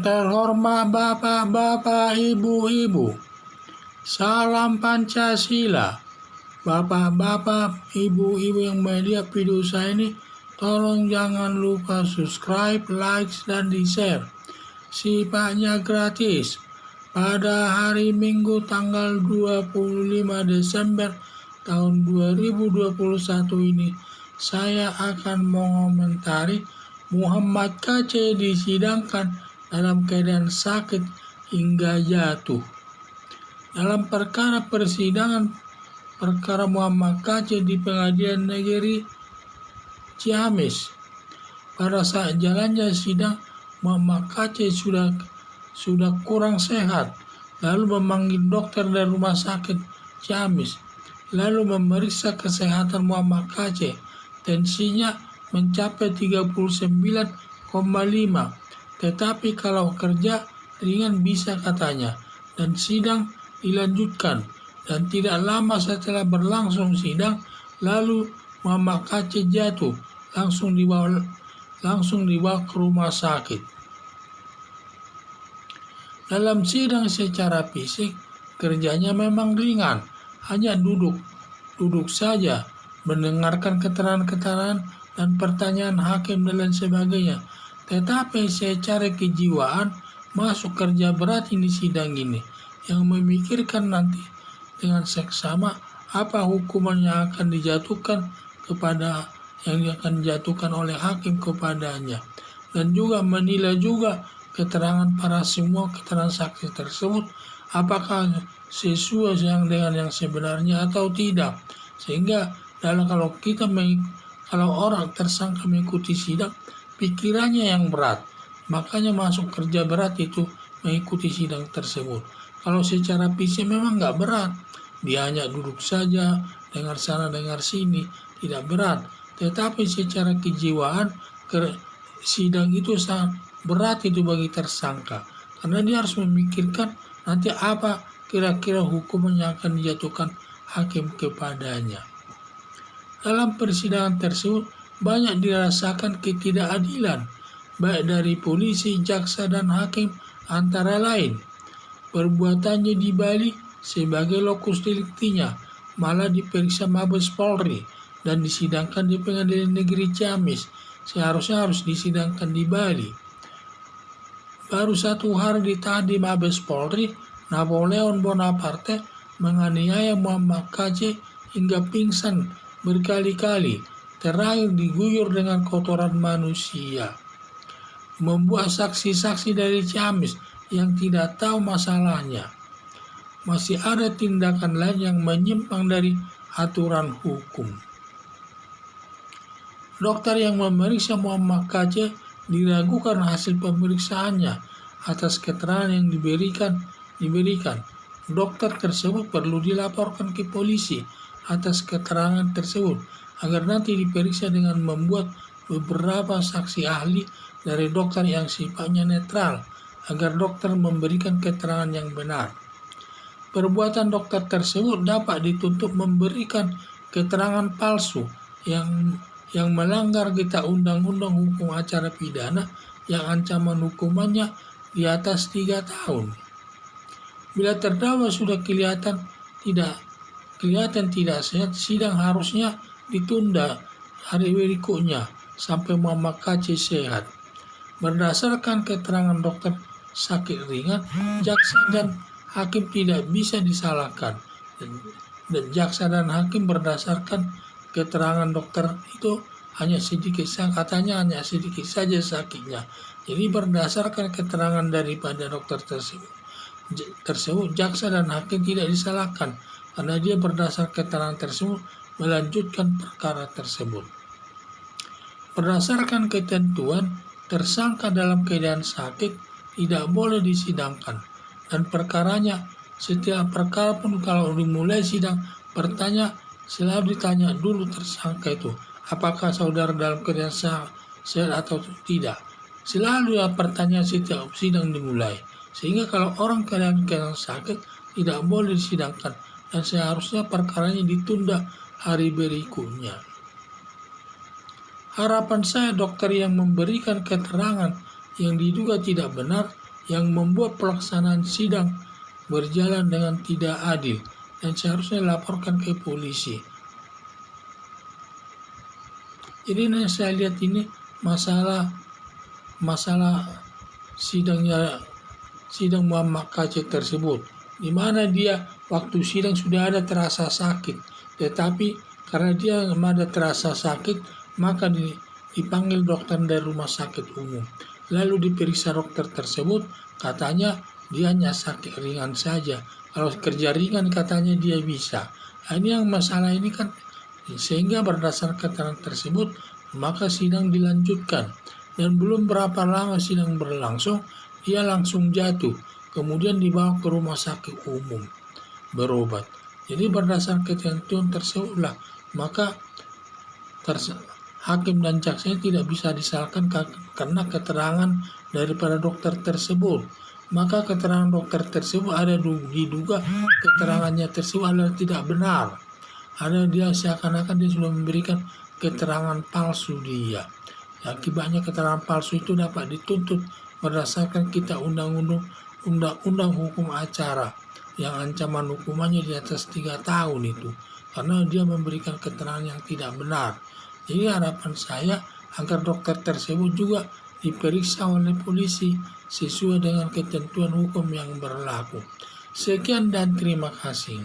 Yang terhormat bapak-bapak, ibu-ibu, salam Pancasila. Bapak-bapak, ibu-ibu yang melihat video saya ini, tolong jangan lupa subscribe, like, dan di-share. Sifatnya gratis. Pada hari Minggu tanggal 25 Desember tahun 2021 ini, saya akan mengomentari Muhammad KC disidangkan dalam keadaan sakit hingga jatuh. Dalam perkara persidangan perkara Muhammad KC di Pengadilan Negeri Ciamis, pada saat jalannya sidang, Muhammad KC sudah kurang sehat, lalu memanggil dokter dari rumah sakit Ciamis, lalu memeriksa kesehatan Muhammad KC. Tensinya mencapai 39,5, tetapi kalau kerja ringan bisa katanya, dan sidang dilanjutkan. Dan tidak lama setelah berlangsung sidang, lalu Muhammad KC jatuh, langsung dibawa ke rumah sakit. Dalam sidang secara fisik, kerjanya memang ringan, hanya duduk saja, mendengarkan keterangan-keterangan dan pertanyaan hakim dan lain sebagainya. Tetapi secara kejiwaan, masuk kerja berat ini sidang ini, yang memikirkan nanti dengan seksama apa hukuman yang akan dijatuhkan oleh hakim kepadanya, dan juga menilai juga keterangan keterangan saksi tersebut apakah sesuai dengan yang sebenarnya atau tidak. Sehingga kalau orang tersangka mengikuti sidang, pikirannya yang berat, makanya masuk kerja berat itu mengikuti sidang tersebut. Kalau secara fisik memang nggak berat, dia hanya duduk saja, dengar sana dengar sini, tidak berat. Tetapi secara kejiwaan, sidang itu sangat berat itu bagi tersangka, karena dia harus memikirkan nanti apa kira-kira hukuman yang akan dijatuhkan hakim kepadanya. Dalam persidangan tersebut banyak dirasakan ketidakadilan, baik dari polisi, jaksa, dan hakim. Antara lain, perbuatannya di Bali sebagai lokus deliktinya, malah diperiksa Mabes Polri dan disidangkan di Pengadilan Negeri Ciamis. Seharusnya harus disidangkan di Bali. Baru 1 hari ditahan di Mabes Polri, Napoleon Bonaparte menganiaya Muhammad KC hingga pingsan berkali-kali, terakhir diguyur dengan kotoran manusia. Membuat saksi-saksi dari Ciamis yang tidak tahu masalahnya. Masih ada tindakan lain yang menyimpang dari aturan hukum. Dokter yang memeriksa Muhammad KC diragukan hasil pemeriksaannya atas keterangan yang diberikan. Dokter tersebut perlu dilaporkan ke polisi atas keterangan tersebut agar nanti diperiksa dengan membuat beberapa saksi ahli dari dokter yang sifatnya netral agar dokter memberikan keterangan yang benar. Perbuatan dokter tersebut dapat dituntut memberikan keterangan palsu yang melanggar kitab undang-undang hukum acara pidana yang ancaman hukumannya di atas 3 tahun. Bila terdakwa sudah kelihatan tidak sehat, sidang harusnya ditunda hari berikutnya sampai Muhammad KC sehat. Berdasarkan keterangan dokter sakit ringan, jaksa dan hakim tidak bisa disalahkan. Dan jaksa dan hakim berdasarkan keterangan dokter itu hanya sedikit saja sakitnya. Jadi berdasarkan keterangan daripada dokter tersebut, jaksa dan hakim tidak disalahkan karena dia berdasar keterangan tersebut melanjutkan perkara tersebut. Berdasarkan ketentuan, tersangka dalam keadaan sakit tidak boleh disidangkan, dan perkaranya setiap perkara pun kalau dimulai sidang selalu ditanya dulu tersangka itu, apakah saudara dalam keadaan sehat atau tidak. Selalu pertanyaan setiap sidang dimulai. Sehingga kalau orang keadaan sakit tidak boleh disidangkan, dan seharusnya perkaranya ditunda hari berikutnya. Harapan saya dokter yang memberikan keterangan yang diduga tidak benar yang membuat pelaksanaan sidang berjalan dengan tidak adil dan seharusnya dilaporkan ke polisi. Jadi saya lihat ini masalah sidang Muhammad KC tersebut, di mana dia waktu sidang sudah ada terasa sakit, tetapi karena dia ada terasa sakit maka dipanggil dokter dari rumah sakit umum, lalu diperiksa dokter tersebut, katanya dia hanya sakit ringan saja, kalau kerja ringan katanya dia bisa. Nah, ini yang masalah ini kan, sehingga berdasarkan keterangan tersebut maka sidang dilanjutkan, dan belum berapa lama sidang berlangsung dia langsung jatuh, kemudian dibawa ke rumah sakit umum berobat. Jadi berdasarkan ketentuan tersebutlah maka hakim dan jaksa tidak bisa disalahkan karena keterangan daripada dokter tersebut. Maka keterangan dokter tersebut ada diduga keterangannya tersebut adalah tidak benar. Ada dia seakan-akan dia sudah memberikan keterangan palsu dia. Akibatnya keterangan palsu itu dapat dituntut berdasarkan kita undang-undang hukum acara yang ancaman hukumannya di atas 3 tahun itu, karena dia memberikan keterangan yang tidak benar. Jadi harapan saya agar dokter tersebut juga diperiksa oleh polisi sesuai dengan ketentuan hukum yang berlaku. Sekian dan terima kasih.